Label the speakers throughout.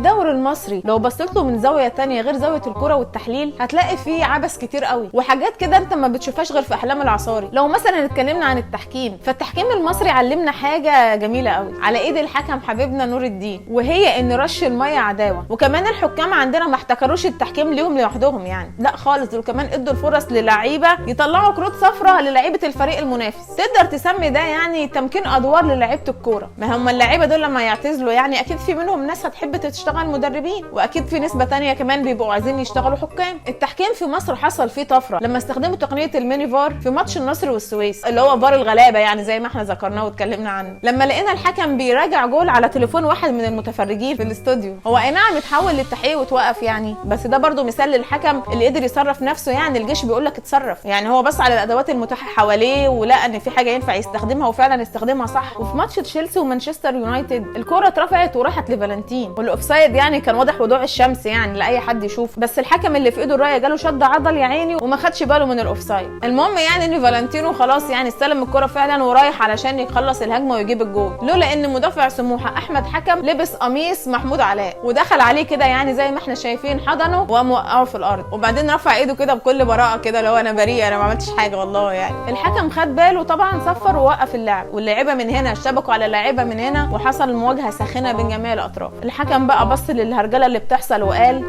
Speaker 1: الدوري المصري لو بصيت له من زاويه تانية غير زاويه الكوره والتحليل هتلاقي فيه عبث كتير قوي وحاجات كده انت ما بتشوفهاش غير في احلام العصاري. لو مثلا اتكلمنا عن التحكيم، فالتحكيم المصري علمنا حاجه جميله قوي على ايد الحكم حبيبنا نور الدين، وهي ان رش الميه عداوه. وكمان الحكام عندنا ما احتكروش التحكيم ليهم لوحدهم يعني، لا خالص، دول كمان ادوا الفرص للعيبه يطلعوا كروت صفراء للعيبه الفريق المنافس. تقدر تسمي ده يعني تمكين ادوار للاعيبه الكوره. ما هم اللعيبه دول لما يعتزلوا يعني اكيد في منهم ناس هتحب تشتغل مدربين، واكيد في نسبه تانية كمان بيبقوا عايزين يشتغلوا حكام. التحكيم في مصر حصل فيه طفره لما استخدموا تقنيه الميني فار في ماتش النصر والسويس، اللي هو فار الغلابه يعني زي ما احنا ذكرناه واتكلمنا عنه. لما لقينا الحكم بيراجع جول على تليفون واحد من المتفرجين في الاستوديو، هو اي نعم اتحول للتحقيق وتوقف يعني، بس ده برضو مثال للحكم اللي قدر يصرف نفسه. يعني الجيش بيقول لك اتصرف، يعني هو بص على الادوات المتاحه حواليه ولقى ان في حاجه ينفع يستخدمها وفعلا استخدمها صح. وفي ماتش تشيلسي ومانشستر يونايتد الكوره اترفعت وراحت لفالنتين، والاوفسايد يعني كان واضح وضوح الشمس يعني لاي حد يشوف، بس الحكم اللي في ايده الرايه جاله شد عضل يا عيني وما خدش باله من الاوفسايد. المهم يعني ان فالنتينو خلاص يعني استلم الكوره فعلا ورايح علشان يخلص الهجمه ويجيب الجول، لولا ان مدافع سموحه احمد حكم لبس قميص محمود علاء ودخل عليه كده يعني زي ما احنا شايفين، حضنه وقام وقعه في الارض، وبعدين رفع ايده كده بكل براءه كده لو انا بريء انا ما عملتش حاجه والله يعني. الحكم خد باله طبعا، صفر ووقف اللعب، واللاعيبه من هنا اشتبكوا على اللاعيبه من هنا وحصل مواجهه ساخنه بين جميع الاطراف. الحكم بقى بص للهرجله اللي بتحصل وقال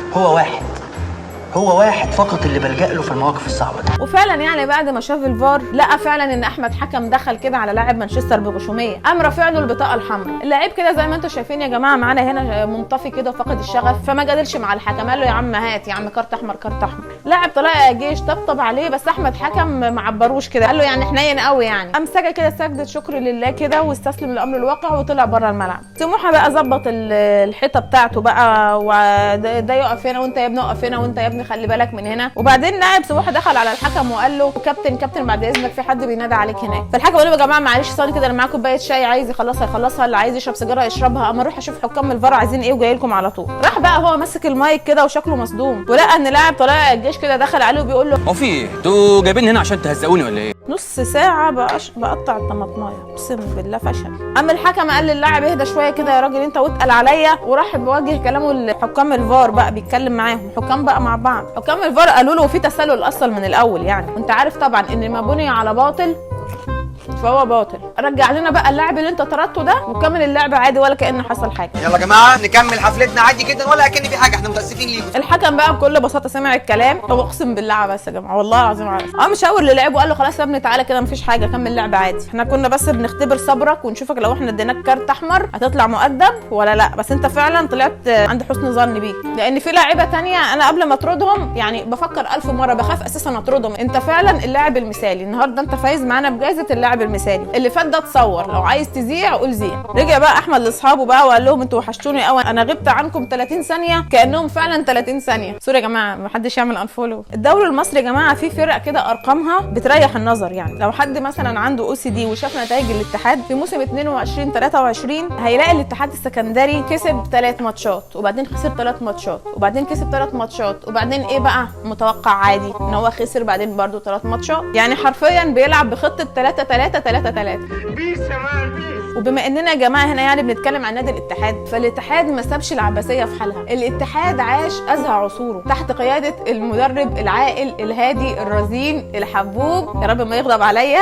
Speaker 2: هو واحد فقط اللي بلجأ له في المواقف الصعبه دي.
Speaker 1: وفعلا يعني بعد ما شاف الفار لقى فعلا ان احمد حكم دخل كده على لاعب مانشستر بغشوميه، قام رافع له البطاقه الحمراء. اللاعب كده زي ما انتم شايفين يا جماعه معانا هنا منطفي كده وفاقد الشغف، فما جادلش مع الحكم، قال له يا عم هات يا عم كارت احمر كارت احمر. لاعب طلائع الجيش طبطب عليه، بس احمد حكم ما عبروش كده، قال له يعني حنين قوي يعني، قام سجد كده سجده شكر لله كده واستسلم لامر الواقع وطلع بره الملعب. سموحه بقى ظبط الحيطه بتاعته بقى، وده يقف هنا وانت يا ابني اقف هنا وانت يا ابني خلي بالك من هنا. وبعدين لاعب سموحه دخل على الحكم وقال له كابتن بعد اذنك في حد بينادى عليك هناك. فالحكم قال له يا جماعه معلش ثانيه كده انا معاكم كوبايه شاي، عايز يخلصها اللي عايز يشرب سيجاره يشربها، اما اروح اشوف حكام الفار عايزين ايه وجاي لكم على طول. راح بقى هو ماسك المايك كده وشكله مصدوم، ولقى ان لاعب طلائع الجيش كده دخل عليه وبيقول له
Speaker 3: هو في ايه؟ انتوا جايبين هنا عشان تهزقوني ولا ايه؟
Speaker 1: نص ساعه بقطع الطماطمايه اقسم بالله فشل. اما الحكم قال للاعب اهدى شويه كده يا راجل انت واتقل عليا، وراح بيوجه كلامه لحكام الفار بقى بيتكلم معاهم، حكام بقى مع بعض. حكام الفار قالوا له في تسلل اصلا من الاول يعني، وانت عارف طبعا ان ما بني على باطل فهو باطل. رجع لنا بقى اللاعب اللي انت طردته ده وكمل اللعب عادي ولا كأن حصل حاجه.
Speaker 4: يلا يا جماعه نكمل حفلتنا عادي جدا ولا كأن في حاجه، احنا متاسفين ليكم.
Speaker 1: الحكم بقى بكل بساطه سمع الكلام، هو اقسم بالله عبس يا جماعه والله العظيم عبس، قام شاور للعيب وقال له خلاص يا ابني تعالى كده مفيش حاجه كمل لعب عادي، احنا كنا بس بنختبر صبرك ونشوفك لو احنا اديناك كارت احمر هتطلع مؤدب ولا لا، بس انت فعلا طلعت عند حسن ظن بيك، لان في لاعيبه ثانيه انا قبل ما اطردهم يعني بفكر 1000 مره بخاف اساسا اطردهم. انت فعلا اللاعب المثالي، النهارده انت فايز معانا بجائزه اللاعب المثالي. اللي فات ده تصور، لو عايز تذيع قول زين. رجع بقى احمد لاصحابه بقى وقال لهم انتوا وحشتوني قوي، انا غبت عنكم 30 ثانيه كانهم فعلا 30 ثانيه. سوري يا جماعه ما حدش يعمل انفولو. الدوري المصري يا جماعه فيه فرق كده ارقامها بتريح النظر، يعني لو حد مثلا عنده OCD وشاف نتائج الاتحاد في موسم 22 23 هيلاقي الاتحاد السكندري كسب 3 ماتشات وبعدين خسر 3 ماتشات وبعدين كسب 3 ماتشات وبعدين ايه بقى متوقع عادي ان هو خسر بعدين برده 3 ماتشات، يعني حرفيا بيلعب بخطه 3 3 3 3. وبما اننا يا جماعه هنا يعني بنتكلم عن نادي الاتحاد، فالاتحاد ما سابش العباسيه في حالها. الاتحاد عاش ازهى عصوره تحت قياده المدرب العاقل الهادي الرزين الحبوب، يا رب ما يغضب عليا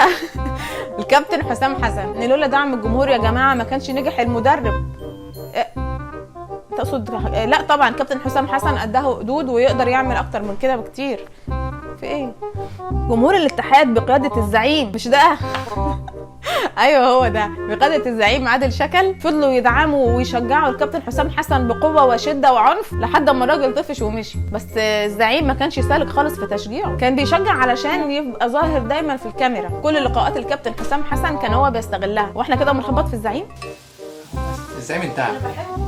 Speaker 1: الكابتن حسام حسن. ان لولا دعم الجمهور يا جماعه ما كانش نجح المدرب. تقصد لا طبعا كابتن حسام حسن قدها حدود ويقدر يعمل اكتر من كده بكتير. في ايه؟ جمهور الاتحاد بقياده الزعيم مش ده ايوه هو ده بقياده الزعيم عادل شكل، فضلوا يدعموا ويشجعوا الكابتن حسام حسن بقوه وشده وعنف لحد ما الراجل طفش ومشي. بس الزعيم ما كانش سالك خالص في تشجيعه، كان بيشجع علشان يبقى ظاهر دايما في الكاميرا. كل لقاءات الكابتن حسام حسن كان هو بيستغلها، واحنا كده بنخبط في الزعيم.
Speaker 5: الزعيم انتهى،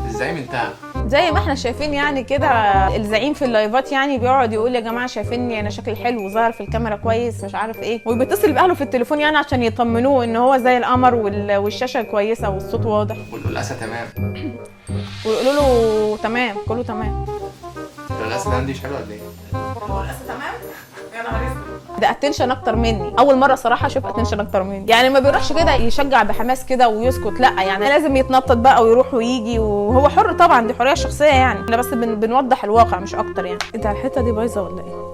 Speaker 5: الزعيم انتهى
Speaker 1: زي ما احنا شايفين يعني كده. الزعيم في اللايفات يعني بيقعد يقول يا جماعه شايفيني انا شكلي حلو وظاهر في الكاميرا كويس مش عارف ايه، وبيتصل باهله في التليفون يعني عشان يطمنوه ان هو زي القمر والشاشه كويسه والصوت واضح
Speaker 5: والقلقاسه تمام
Speaker 1: ويقولوا له تمام كله تمام.
Speaker 5: القلقاسه عندي مش حلوه ولا ايه؟
Speaker 1: القلقاسه تمام يا نهار اسود. ده اتنشن اكتر مني، اول مره صراحه اشوف اتنشن اكتر مني. يعني ما بيروحش كده يشجع بحماس كده ويسكت، لا يعني لازم يتنطط بقى ويروح ويجي، وهو حر طبعا، دي حريه شخصيه يعني، احنا بس بنوضح الواقع مش اكتر يعني. انت الحته دي بايظه ولا ايه؟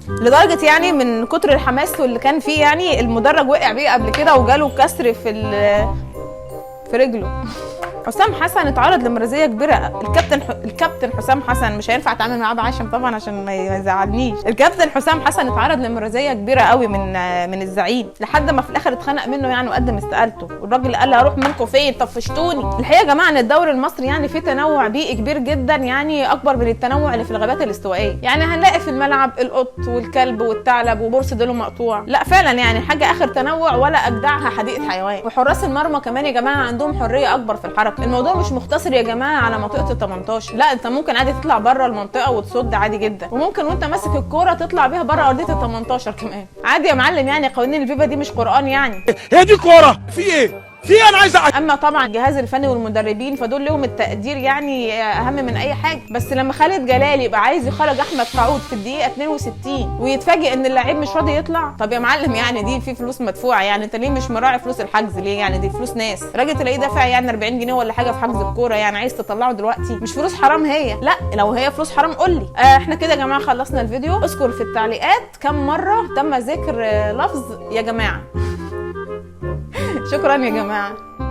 Speaker 1: لدرجه يعني من كتر الحماس واللي كان فيه يعني المدرج وقع بيه قبل كده وجاله كسر في رجله. حسام حسن اتعرض لمرضيه كبيره. الكابتن حسام حسن، مش هينفع اتعامل معاه بعشم طبعا عشان ما يزعلنيش. الكابتن حسام حسن اتعرض لمرضيه كبيره قوي من الزعيم، لحد ما في الاخر اتخنق منه يعني وقدم استقالته، والراجل قال له هروح منكم فين؟ طفشتوني. الحقيقه يا جماعه ان الدوري المصري يعني فيه تنوع بيئي كبير جدا، يعني اكبر من التنوع اللي في الغابات الاستوائيه. يعني هنلاقي في الملعب القط والكلب والثعلب وبورس ديله مقطوع، لا فعلا يعني حاجه اخر تنوع ولا اجدعها حديقه حيوان. وحراس المرمى كمان يا جماعه عندهم حريه اكبر في الحركه. الموضوع مش مختصر يا جماعه على منطقه ال 18، لا انت ممكن عادي تطلع بره المنطقه وتصد عادي جدا، وممكن وانت ماسك الكوره تطلع بيها بره ارضيه ال 18 كمان عادي يا معلم. يعني قوانين الفيفا دي مش قران يعني،
Speaker 6: هي دي كوره في ايه؟ انا عايز
Speaker 1: اما طبعا الجهاز الفني والمدربين فدول لهم التقدير يعني اهم من اي حاجه. بس لما خالد جلال يبقى عايز يخرج احمد سعود في الدقيقه 62 ويتفاجئ ان اللاعب مش راضي يطلع، طب يا معلم يعني دي في فلوس مدفوعه، يعني انت ليه مش مراعي فلوس الحجز ليه؟ يعني دي فلوس ناس، راجل تلاقيه دافع يعني 40 جنيه ولا حاجه في حجز الكوره، يعني عايز تطلعه دلوقتي؟ مش فلوس حرام هي؟ لا لو هي فلوس حرام قول لي. احنا كده يا جماعه خلصنا الفيديو. اذكر في التعليقات كم مره تم ذكر لفظ يا جماعه. شكرا يا جماعه.